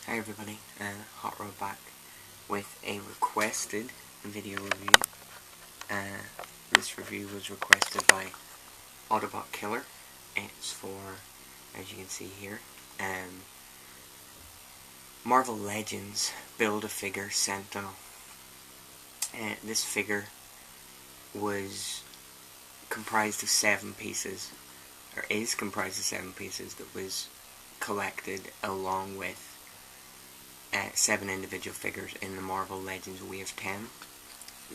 Hi everybody, Hot Rod back with a requested video review. This review was requested by AutobotMurderer. It's for, as you can see here, Marvel Legends Build-A-Figure Sentinel. This figure was comprised of 7 pieces, or is comprised of 7 pieces that was collected along with 7 individual figures in the Marvel Legends Wave 10.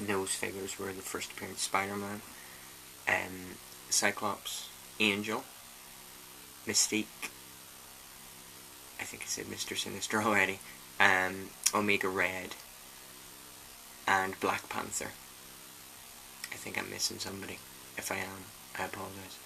Those figures were the first appearance Spider-Man, Cyclops, Angel, Mystique, I think I said Mr. Sinister already, Omega Red, and Black Panther. I think I'm missing somebody. If I am, I apologize.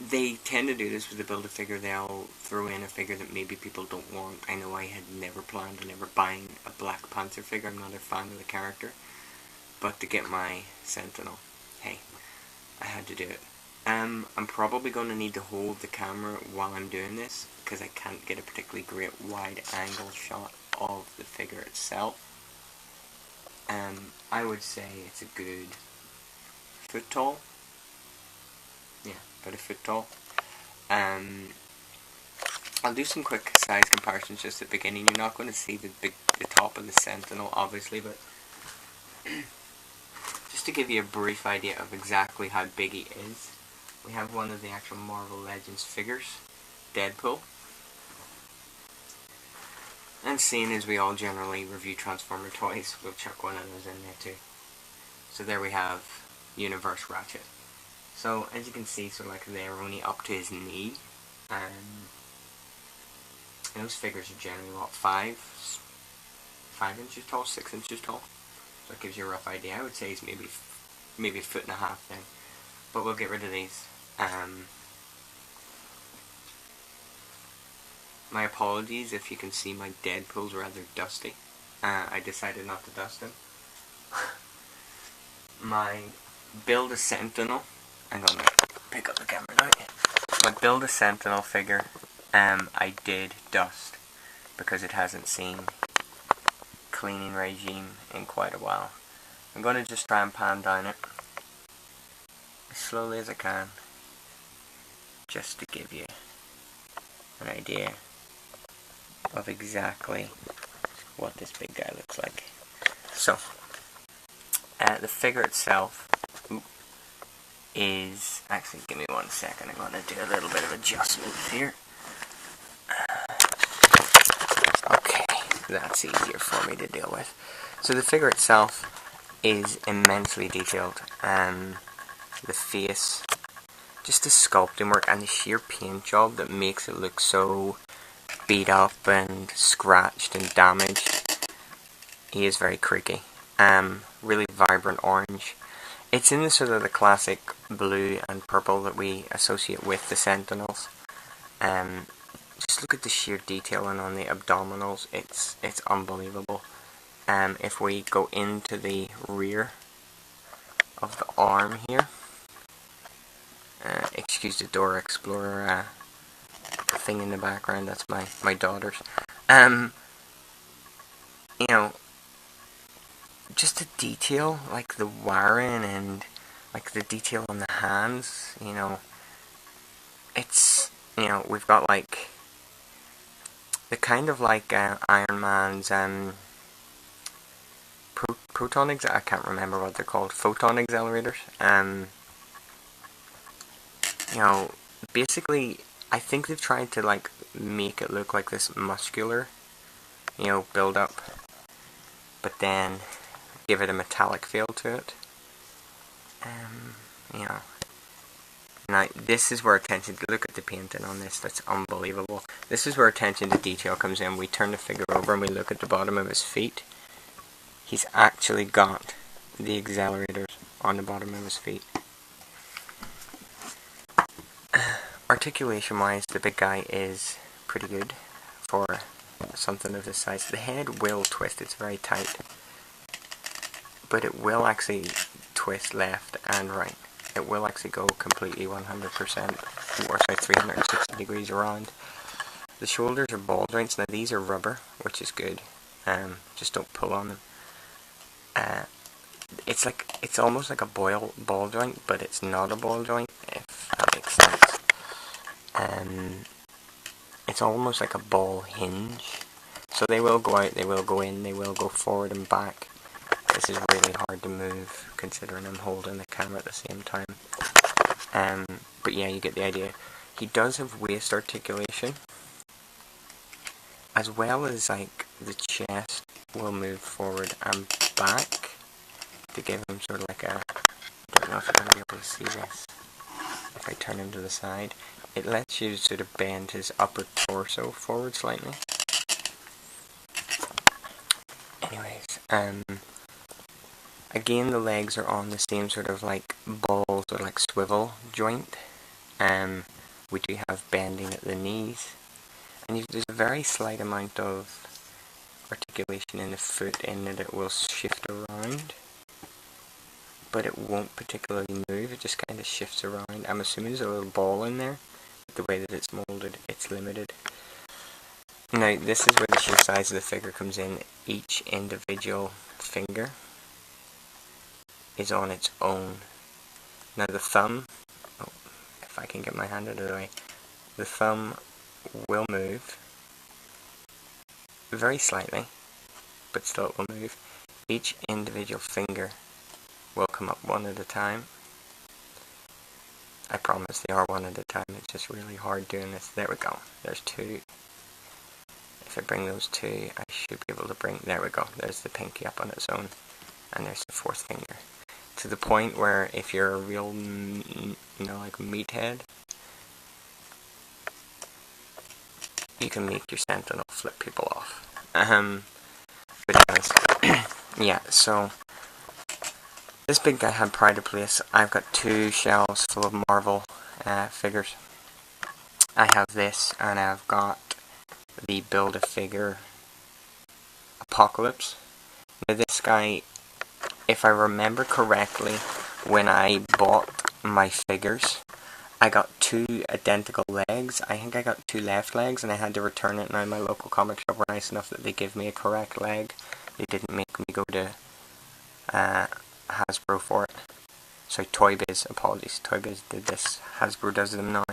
They tend to do this with the Build-A-Figure. They'll throw in a figure that maybe people don't want. I know I had never planned on ever buying a Black Panther figure. I'm not a fan of the character. But to get my Sentinel, hey, I had to do it. I'm probably going to need to hold the camera while I'm doing this, because I can't get a particularly great wide angle shot of the figure itself. I would say it's a good foot tall. Yeah, about a foot tall. I'll do some quick size comparisons just at the beginning. You're not going to see the top of the Sentinel, obviously, but just to give you a brief idea of exactly how big he is, we have one of the actual Marvel Legends figures, Deadpool. And seeing as we all generally review Transformer toys, we'll chuck one of those in there too. So there we have Universe Ratchet. So as you can see, so like they're only up to his knee, and those figures are generally what, 5 inches tall, 6 inches tall. So that gives you a rough idea. I would say he's maybe a foot and a half then. But we'll get rid of these. My apologies if you can see my Deadpool's rather dusty. I decided not to dust him. My Build-A-Sentinel, I'm going to pick up the camera now. My Build-A-Sentinel figure, I did dust because it hasn't seen cleaning regime in quite a while. I'm going to just try and pan down it as slowly as I can, just to give you an idea of exactly what this big guy looks like. So, the figure itself is, actually give me 1 second, I'm going to do a little bit of adjustments here. Okay, that's easier for me to deal with. So the figure itself is immensely detailed. The face, just the sculpting work and the sheer paint job that makes it look so beat up and scratched and damaged. He is very creaky. Really vibrant orange. It's in the sort of the classic blue and purple that we associate with the Sentinels. Just look at the sheer detailing on the abdominals. It's unbelievable. If we go into the rear of the arm here, excuse the Dora Explorer thing in the background, that's my daughter's. You know, just the detail, like the wiring and like the detail on the hands, you know, it's, you know, we've got like the kind of like Iron Man's proton I can't remember what they're called, photon accelerators. You know, basically I think they've tried to like make it look like this muscular, you know, build up, but then give it a metallic feel to it. You know, now this is where attention, look at the painting on this, that's unbelievable. This is where attention to detail comes in. We turn the figure over and we look at the bottom of his feet. He's actually got the accelerators on the bottom of his feet. Articulation wise, the big guy is pretty good for something of this size. The head will twist, it's very tight, but it will actually twist left and right. it will actually go completely 100%, or sorry, 360 degrees around. The shoulders are ball joints. Now these are rubber, which is good. Just don't pull on them. It's almost like a ball joint, but it's not a ball joint, if that makes sense. It's almost like a ball hinge. So they will go out, they will go in, they will go forward and back. This is really hard to move, considering I'm holding the camera at the same time. But yeah, you get the idea. He does have waist articulation, as well as like the chest will move forward and back to give him sort of like a, I don't know if you're going to be able to see this, if I turn him to the side, it lets you sort of bend his upper torso forward slightly. Anyways, again the legs are on the same sort of like ball, sort of like swivel joint. We do have bending at the knees, and there's a very slight amount of articulation in the foot in that it will shift around, but it won't particularly move, it just kind of shifts around. I'm assuming there's a little ball in there, but the way that it's molded, it's limited. Now this is where the sheer size of the figure comes in. Each individual finger is on its own. Now the thumb, if I can get my hand out of the way, the thumb will move very slightly, but still it will move. Each individual finger will come up one at a time. I promise they are one at a time, it's just really hard doing this. There we go, there's two. If I bring those two, I should be able to bring, there we go, there's the pinky up on its own, and there's the fourth finger. To the point where if you're a real, like meathead, you can make your Sentinel flip people off. But anyways, yeah, so this big guy had pride of place. I've got 2 shelves full of Marvel figures. I have this, and I've got the Build-A-Figure Apocalypse. Now this guy, if I remember correctly, when I bought my figures, I got 2 identical legs. I think I got 2 left legs, and I had to return it. Now my local comic shop were nice enough that they give me a correct leg. They didn't make me go to Hasbro for it. Sorry, Toy Biz, apologies. Toy Biz did this. Hasbro does them now.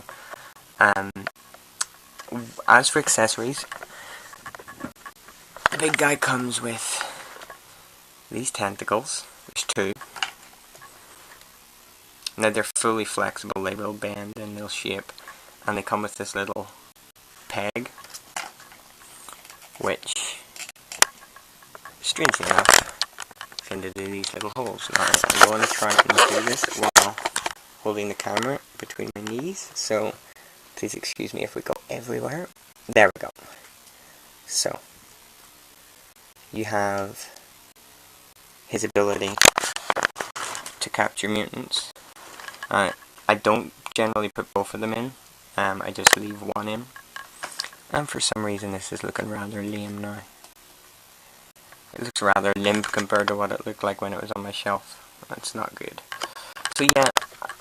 As for accessories, the big guy comes with these tentacles. There's 2. Now they're fully flexible, they will bend and they'll shape, and they come with this little peg, which, strangely enough, tend to do these little holes. Now I'm going to try and do this while holding the camera between my knees, so please excuse me if we go everywhere. There we go. So, you have his ability to capture mutants. I don't generally put both of them in, I just leave one in, and for some reason this is looking rather lame now. It looks rather limp compared to what it looked like when it was on my shelf. That's not good. So yeah,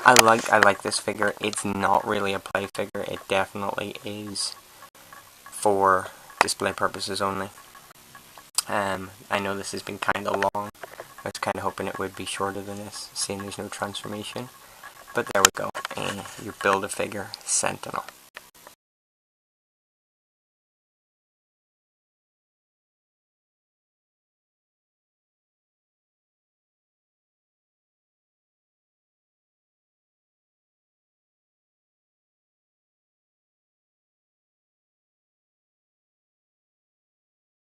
I like this figure. It's not really a play figure, it definitely is for display purposes only. I know this has been kind of long. I was kind of hoping it would be shorter than this, seeing there's no transformation. But there we go, your Build-A-Figure Sentinel.